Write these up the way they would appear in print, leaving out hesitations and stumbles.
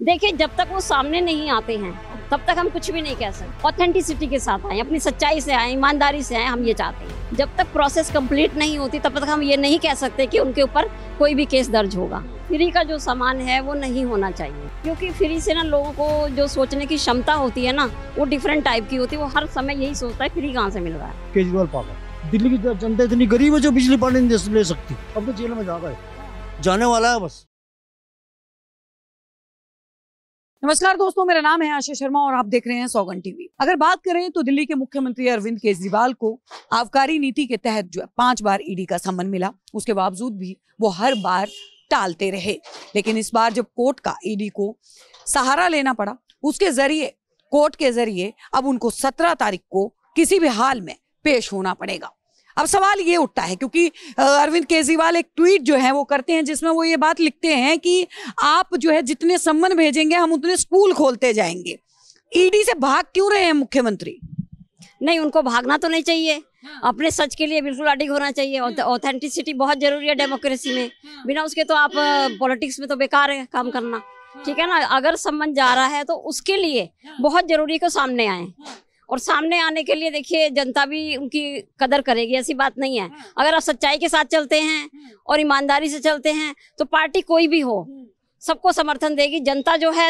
देखिए, जब तक वो सामने नहीं आते हैं तब तक हम कुछ भी नहीं कह सकते। ऑथेंटिसिटी के साथ आए, अपनी सच्चाई से आए, ईमानदारी से आए, हम ये चाहते हैं। जब तक प्रोसेस कंप्लीट नहीं होती तब तक हम ये नहीं कह सकते कि उनके ऊपर कोई भी केस दर्ज होगा। फ्री का जो सामान है वो नहीं होना चाहिए, क्योंकि फ्री से ना लोगों को जो सोचने की क्षमता होती है ना वो डिफरेंट टाइप की होती है। वो हर समय यही सोचता है फ्री कहाँ से मिल रहा है। केजरीवाल पागल। दिल्ली की जनता इतनी गरीब है जो बिजली पानी नहीं ले सकती। अब तो जेल में जा गए, जाने वाला है बस। नमस्कार दोस्तों, मेरा नाम है आशीष शर्मा और आप देख रहे हैं सौगंध टीवी। अगर बात करें तो दिल्ली के मुख्यमंत्री अरविंद केजरीवाल को आबकारी नीति के तहत जो है 5 बार ईडी का सम्मन मिला। उसके बावजूद भी वो हर बार टालते रहे, लेकिन इस बार जब कोर्ट का ईडी को सहारा लेना पड़ा, उसके जरिए कोर्ट के जरिए अब उनको 17 तारीख को किसी भी हाल में पेश होना पड़ेगा। अब सवाल ये उठता है, क्योंकि अरविंद केजरीवाल एक ट्वीट जो है वो करते हैं जिसमें वो ये बात लिखते हैं कि आप जो है जितने सम्मन भेजेंगे हम उतने स्कूल खोलते जाएंगे। ईडी से भाग क्यों रहे हैं मुख्यमंत्री? नहीं, उनको भागना तो नहीं चाहिए। अपने सच के लिए बिल्कुल अडिग होना चाहिए। ऑथेंटिसिटी बहुत जरूरी है डेमोक्रेसी में। बिना उसके तो आप पॉलिटिक्स में तो बेकार है काम करना, ठीक है ना। अगर सम्मन जा रहा है तो उसके लिए बहुत जरूरी है कि सामने आए, और सामने आने के लिए देखिए जनता भी उनकी कदर करेगी, ऐसी बात नहीं है। अगर आप सच्चाई के साथ चलते हैं और ईमानदारी से चलते हैं तो पार्टी कोई भी हो सबको समर्थन देगी। जनता जो है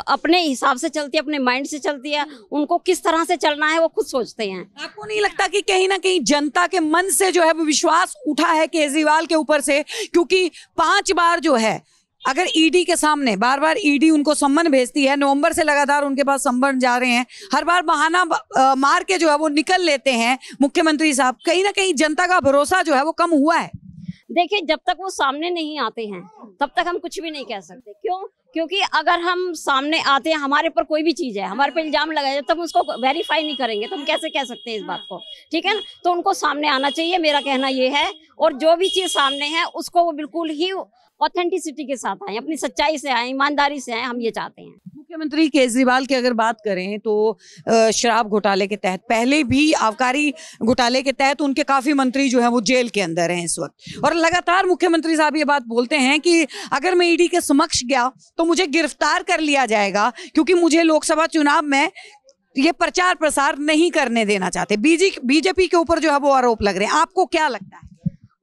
अपने हिसाब से चलती है, अपने माइंड से चलती है। उनको किस तरह से चलना है वो खुद सोचते हैं। आपको नहीं लगता कि कहीं ना कहीं जनता के मन से जो है वो विश्वास उठा है केजरीवाल के ऊपर से? क्योंकि 5 बार जो है अगर ईडी के सामने बार बार ईडी उनको सम्मन भेजती है, नवंबर से लगातार उनके पास सम्मन जा रहे हैं, हर बार बहाना मार के जो है वो निकल लेते हैं मुख्यमंत्री साहब। कहीं ना कहीं जनता का भरोसा जो है वो कम हुआ है। देखिए, जब तक वो सामने नहीं आते हैं तब तक हम कुछ भी नहीं कह सकते। क्यों? क्योंकि अगर हम सामने आते हैं, हमारे पर कोई भी चीज है, हमारे पर इल्जाम लगाया, जब तक उसको वेरीफाई नहीं करेंगे तो हम कैसे कह सकते हैं इस बात को, ठीक है ना। तो उनको सामने आना चाहिए, मेरा कहना ये है। और जो भी चीज सामने है उसको वो बिल्कुल ही ऑथेंटिसिटी के साथ आए, अपनी सच्चाई से आए, ईमानदारी से आए, हम ये चाहते हैं। मुख्यमंत्री केजरीवाल की अगर बात करें तो शराब घोटाले के तहत, पहले भी आबकारी घोटाले के तहत उनके काफी मंत्री जो हैं वो जेल के अंदर हैं इस वक्त। और लगातार मुख्यमंत्री साहब ये बात बोलते हैं कि अगर मैं ईडी के समक्ष गया तो मुझे गिरफ्तार कर लिया जाएगा, क्योंकि मुझे लोकसभा चुनाव में ये प्रचार प्रसार नहीं करने देना चाहते। बीजेपी के ऊपर जो है वो आरोप लग रहे हैं। आपको क्या लगता है?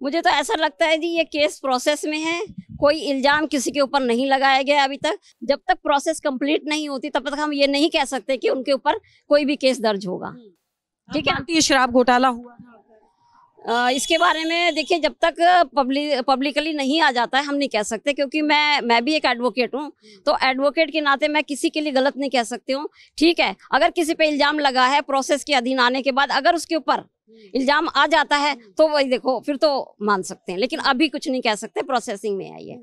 मुझे तो ऐसा लगता है जी ये केस प्रोसेस में है, कोई इल्जाम किसी के ऊपर नहीं लगाया गया अभी तक। जब तक प्रोसेस कंप्लीट नहीं होती तब तक हम ये नहीं कह सकते कि उनके ऊपर कोई भी केस दर्ज होगा, ठीक है। ये शराब घोटाला हुआ, इसके बारे में देखिए, जब तक पब्लिकली नहीं आ जाता है हम नहीं कह सकते, क्योंकि मैं भी एक एडवोकेट हूँ। तो एडवोकेट के नाते मैं किसी के लिए गलत नहीं कह सकती हूँ, ठीक है। अगर किसी पे इल्जाम लगा है, प्रोसेस के अधीन आने के बाद अगर उसके ऊपर इल्जाम आ जाता है तो वही देखो फिर तो मान सकते हैं, लेकिन अभी कुछ नहीं कह सकते, प्रोसेसिंग में है ये।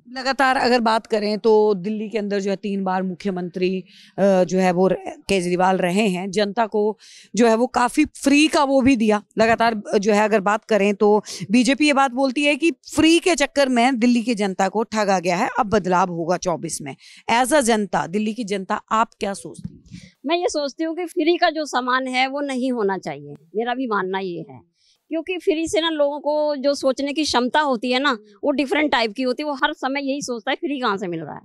लगातार अगर बात करें तो दिल्ली के अंदर जो है 3 बार मुख्यमंत्री जो है वो केजरीवाल रहे हैं। जनता को जो है वो काफी फ्री का वो भी दिया लगातार जो है। अगर बात करें तो बीजेपी ये बात बोलती है कि फ्री के चक्कर में दिल्ली की जनता को ठगा गया है, अब बदलाव होगा 24 में। एज अ जनता, दिल्ली की जनता, आप क्या सोचती हैं? मैं ये सोचती हूँ कि फ्री का जो सामान है वो नहीं होना चाहिए, मेरा भी मानना ये है। क्योंकि फ्री से ना लोगों को जो सोचने की क्षमता होती है ना वो डिफरेंट टाइप की होती है। वो हर समय यही सोचता है फ्री कहाँ से मिल रहा है।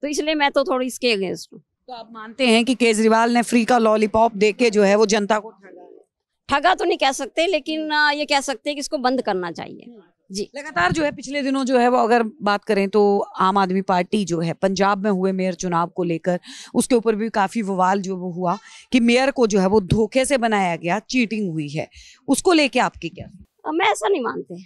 तो इसलिए मैं तो थोड़ी इसके अगेंस्ट हूँ। तो आप मानते हैं कि केजरीवाल ने फ्री का लॉलीपॉप देके जो है वो जनता को ठगा तो नहीं कह सकते, लेकिन ये कह सकते हैं कि इसको बंद करना चाहिए जी। लगातार जो है पिछले दिनों जो है वो अगर बात करें तो आम आदमी पार्टी जो है पंजाब में हुए मेयर चुनाव को लेकर उसके ऊपर भी काफी बवाल जो वो हुआ कि मेयर को जो है वो धोखे से बनाया गया, चीटिंग हुई है। उसको लेके आपकी क्या? मैं ऐसा नहीं मानते,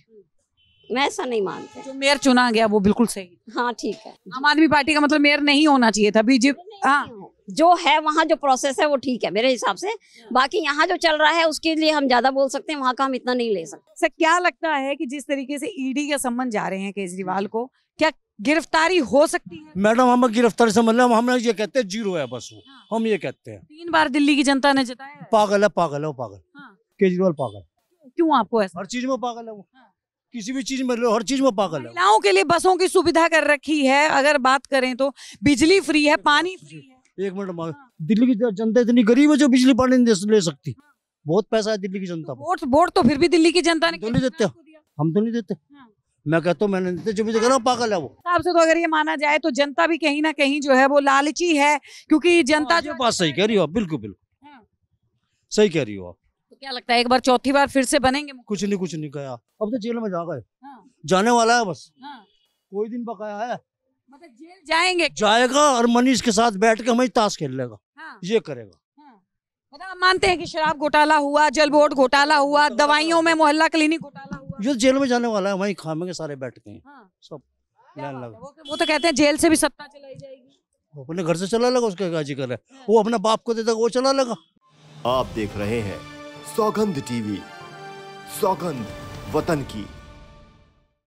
मैं ऐसा नहीं मानते। जो मेयर चुना गया वो बिल्कुल सही, हाँ ठीक है। आम आदमी पार्टी का मतलब मेयर नहीं होना चाहिए था। बीजेपी हाँ जो है वहाँ जो प्रोसेस है वो ठीक है मेरे हिसाब से। बाकी यहाँ जो चल रहा है उसके लिए हम ज्यादा बोल सकते हैं, वहाँ का हम इतना नहीं ले सकते। सर क्या लगता है कि जिस तरीके से ईडी के सम्मन जा रहे हैं केजरीवाल को, क्या गिरफ्तारी हो सकती है? मैडम, हम गिरफ्तारी से मतलब हम ये कहते हैं जीरो है बस वो। हम ये कहते हैं 3 बार दिल्ली की जनता ने जताया है। पागल है, पागल है वो, पागल। केजरीवाल पागल। क्यों आपको ऐसा? हर चीज में पागल है वो, किसी भी चीज में हर चीज में पागल है। महिलाओं के लिए बसों की सुविधा कर रखी है। अगर बात करें तो बिजली फ्री है, पानी फ्री है। एक मिनट, दिल्ली की जनता इतनी गरीब है जो बिजली पानी नहीं ले सकती। बहुत पैसा है दिल्ली की जनता को। वोट तो फिर भी दिल्ली की जनता ने तो नहीं देते, हम तो नहीं देते। मैं कहता हूँ मैंने नहीं दिया, जो भी कह रहा हूँ पागल है वो। हिसाब से तो अगर ये माना जाए तो जनता भी कहीं ना कहीं जो है वो लालची है, क्योंकि जनता ये बात सही कह रही हो आप, बिल्कुल बिल्कुल हाँ। सही कह रही हो आप। तो क्या लगता है एक बार चौथी बार फिर से बनेंगे कुछ नहीं कहा, अब तो जेल में जा गए, हाँ, जाने वाला है बस, हाँ। कोई दिन बकाया है, मतलब जेल जाएंगे जाएगा और मनीष के साथ बैठ के हमें ताश खेल लेगा, हाँ, ये करेगा। हाँ। मतलब आप मानते हैं कि शराब घोटाला हुआ, जल बोर्ड घोटाला हुआ, दवाइयों में मोहल्ला क्लिनिक घोटाला हुआ, ये जेल में जाने वाला है, वहीं खामेंगे सारे बैठ के हाँ। सब क्या लाइन बात है? लगा। वो तो कहते हैं जेल से भी सत्ता चलाई जाएगी। वो अपने घर से चला लगा, उसका क्या जिक्र है, वो अपने बाप को देता वो चला लगा। आप देख रहे हैं सौगंध टीवी, सौगंध वतन की।